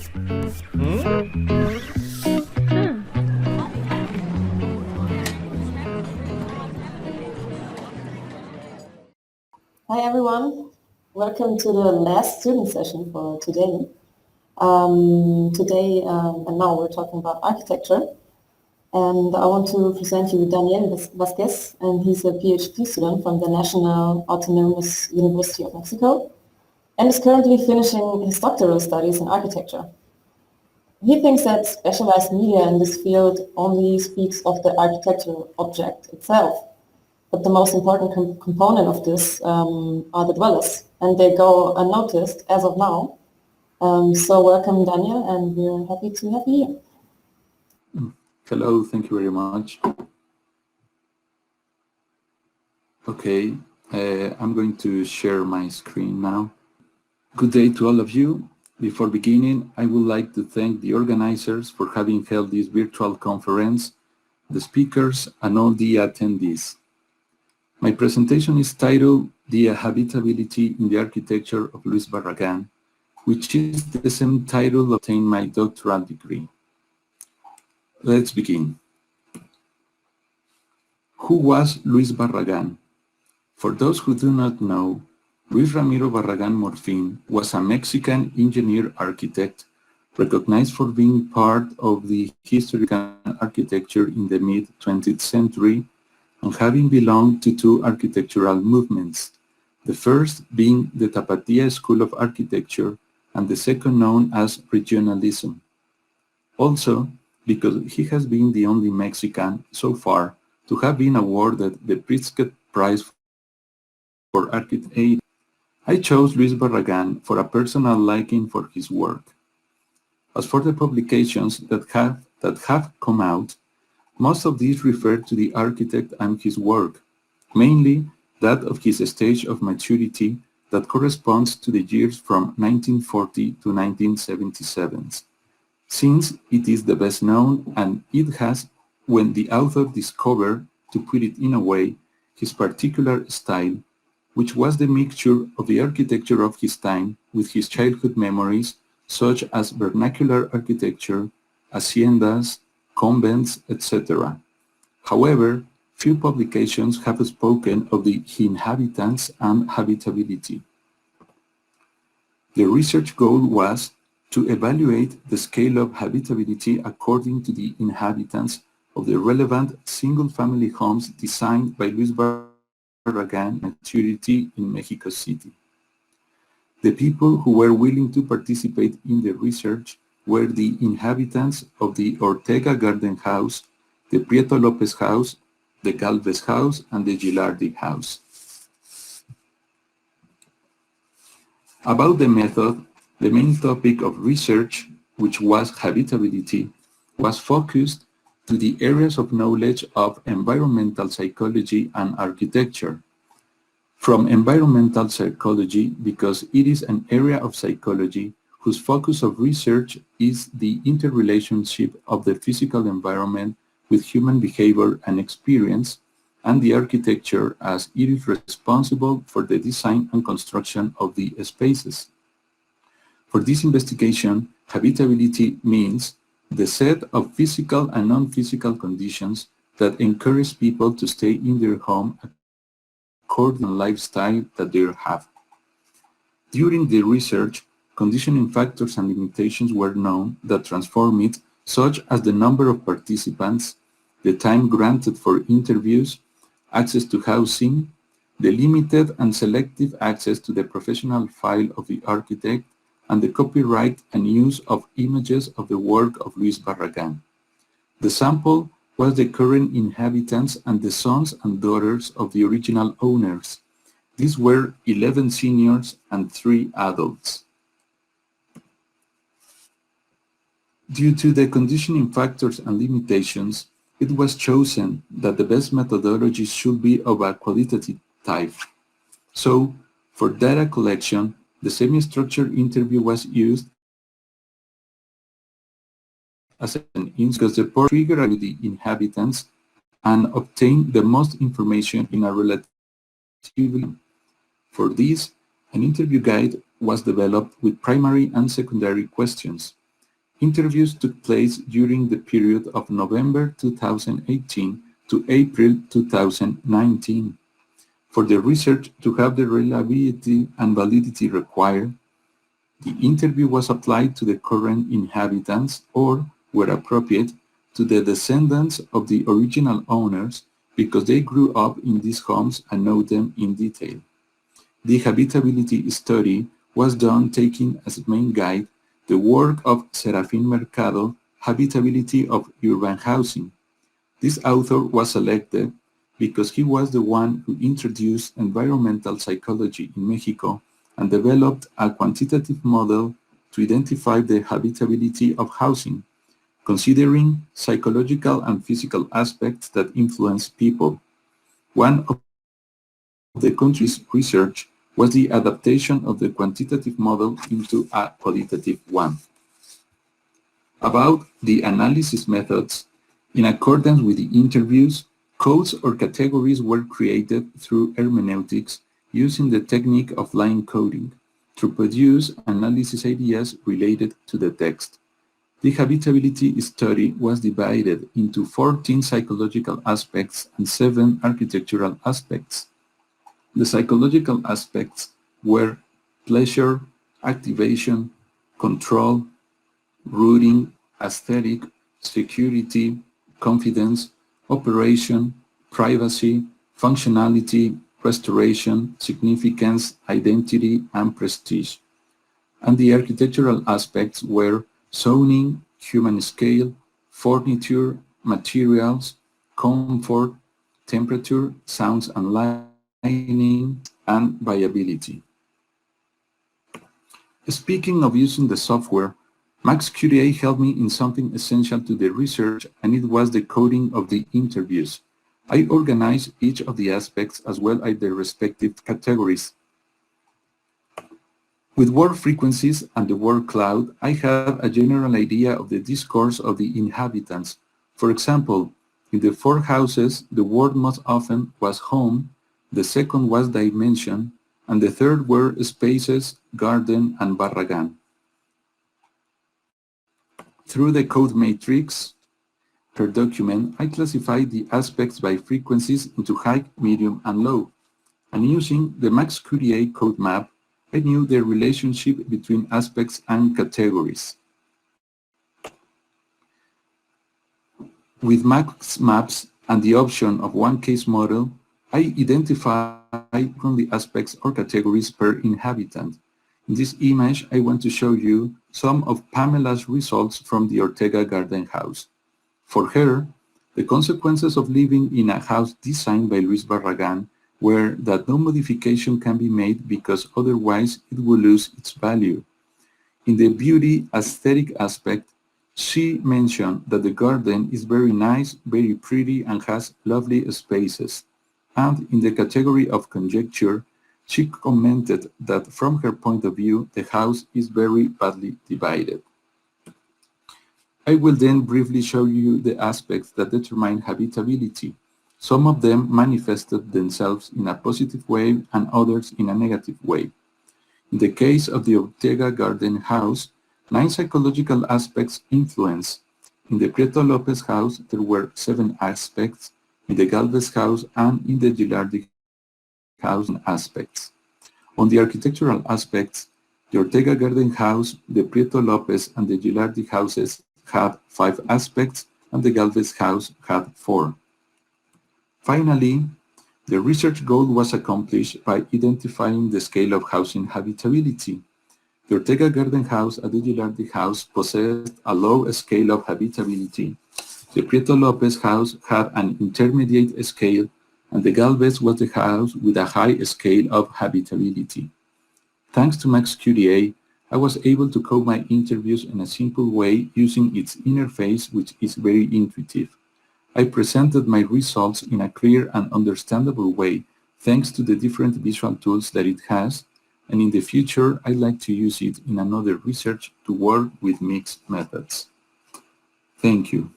Hi everyone, welcome to the last student session for today. And now we're talking about architecture. And I want to present you Daniel Vazquez, and he's a PhD student from the National Autonomous University of Mexico, and is currently finishing his doctoral studies in architecture. He thinks that specialized media in this field only speaks of the architectural object itself, but the most important component of this are the dwellers, and they go unnoticed as of now. So welcome, Daniel, and we're happy to have you here. Hello, thank you very much. Okay, I'm going to share my screen now. Good day to all of you. Before beginning, I would like to thank the organizers for having held this virtual conference, the speakers, and all the attendees. My presentation is titled The Habitability in the Architecture of Luis Barragan, which is the same title obtained my doctoral degree. Let's begin. Who was Luis Barragan? For those who do not know, Luis Ramiro Barragan Morfin was a Mexican engineer-architect recognized for being part of the historical architecture in the mid-20th century and having belonged to two architectural movements, the first being the Tapatía School of Architecture and the second known as regionalism. Also, because he has been the only Mexican so far to have been awarded the Pritzker Prize for Architecture, I chose Luis Barragan for a personal liking for his work. As for the publications that have come out, most of these refer to the architect and his work, mainly that of his stage of maturity that corresponds to the years from 1940 to 1977, since it is the best known and it has, when the author discovered, to put it in a way, his particular style, which was the mixture of the architecture of his time with his childhood memories, such as vernacular architecture, haciendas, convents, etc. However, few publications have spoken of the inhabitants and habitability. The research goal was to evaluate the scale of habitability according to the inhabitants of the relevant single-family homes designed by Luis Barragan maturity in Mexico City. The people who were willing to participate in the research were the inhabitants of the Ortega Garden House, the Prieto Lopez House, the Galvez House, and the Gilardi House. About the method, the main topic of research, which was habitability, was focused to the areas of knowledge of environmental psychology and architecture. From environmental psychology, because it is an area of psychology whose focus of research is the interrelationship of the physical environment with human behavior and experience, and the architecture as it is responsible for the design and construction of the spaces. For this investigation, habitability means the set of physical and non-physical conditions that encourage people to stay in their home according to the lifestyle that they have. During the research, conditioning factors and limitations were known that transform it, such as the number of participants, the time granted for interviews, access to housing, the limited and selective access to the professional file of the architect, and the copyright and use of images of the work of Luis Barragan. The sample was the current inhabitants and the sons and daughters of the original owners. These were 11 seniors and 3 adults. Due to the conditioning factors and limitations, it was chosen that the best methodology should be of a qualitative type. So, for data collection, the semi-structured interview was used as an because the report triggered the inhabitants and obtained the most information in a relatively. For this, an interview guide was developed with primary and secondary questions. Interviews took place during the period of November 2018 to April 2019. For the research to have the reliability and validity required, the interview was applied to the current inhabitants or, where appropriate, to the descendants of the original owners because they grew up in these homes and know them in detail. The habitability study was done taking as main guide the work of Serafín Mercado, Habitability of Urban Housing. This author was selected because he was the one who introduced environmental psychology in Mexico and developed a quantitative model to identify the habitability of housing, considering psychological and physical aspects that influence people. One of the country's research was the adaptation of the quantitative model into a qualitative one. About the analysis methods, in accordance with the interviews, codes or categories were created through hermeneutics using the technique of line coding to produce analysis ideas related to the text. The habitability study was divided into 14 psychological aspects and 7 architectural aspects. The psychological aspects were pleasure, activation, control, rooting, aesthetic, security, confidence, operation, privacy, functionality, restoration, significance, identity, and prestige. And the architectural aspects were zoning, human scale, furniture, materials, comfort, temperature, sounds and lighting, and viability. Speaking of using the software, MAXQDA helped me in something essential to the research, and it was the coding of the interviews. I organized each of the aspects as well as their respective categories. With word frequencies and the word cloud, I have a general idea of the discourse of the inhabitants. For example, in the 4 houses, the word most often was home, the second was dimension, and the third were spaces, garden, and Barragan. Through the code matrix per document, I classified the aspects by frequencies into high, medium, and low. And using the MAXQDA code map, I knew the relationship between aspects and categories. With max maps and the option of one case model, I identified from the aspects or categories per inhabitant. In this image, I want to show you some of Pamela's results from the Ortega Garden House. For her, the consequences of living in a house designed by Luis Barragan were that no modification can be made because otherwise it will lose its value. In the beauty aesthetic aspect, she mentioned that the garden is very nice, very pretty, and has lovely spaces. And in the category of conjecture, she commented that from her point of view, the house is very badly divided. I will then briefly show you the aspects that determine habitability. Some of them manifested themselves in a positive way and others in a negative way. In the case of the Ortega Garden House, 9 psychological aspects influence. In the Prieto Lopez house, there were 7 aspects, in the Galvez house and in the Gilardi house aspects. On the architectural aspects, the Ortega Garden House, the Prieto Lopez, and the Gilardi houses had 5 aspects, and the Galvez house had 4. Finally, the research goal was accomplished by identifying the scale of housing habitability. The Ortega Garden House and the Gilardi house possessed a low scale of habitability. The Prieto Lopez house had an intermediate scale, and the Galvez was the house with a high scale of habitability. Thanks to MAXQDA, I was able to code my interviews in a simple way using its interface, which is very intuitive. I presented my results in a clear and understandable way, thanks to the different visual tools that it has, and in the future, I'd like to use it in another research to work with mixed methods. Thank you.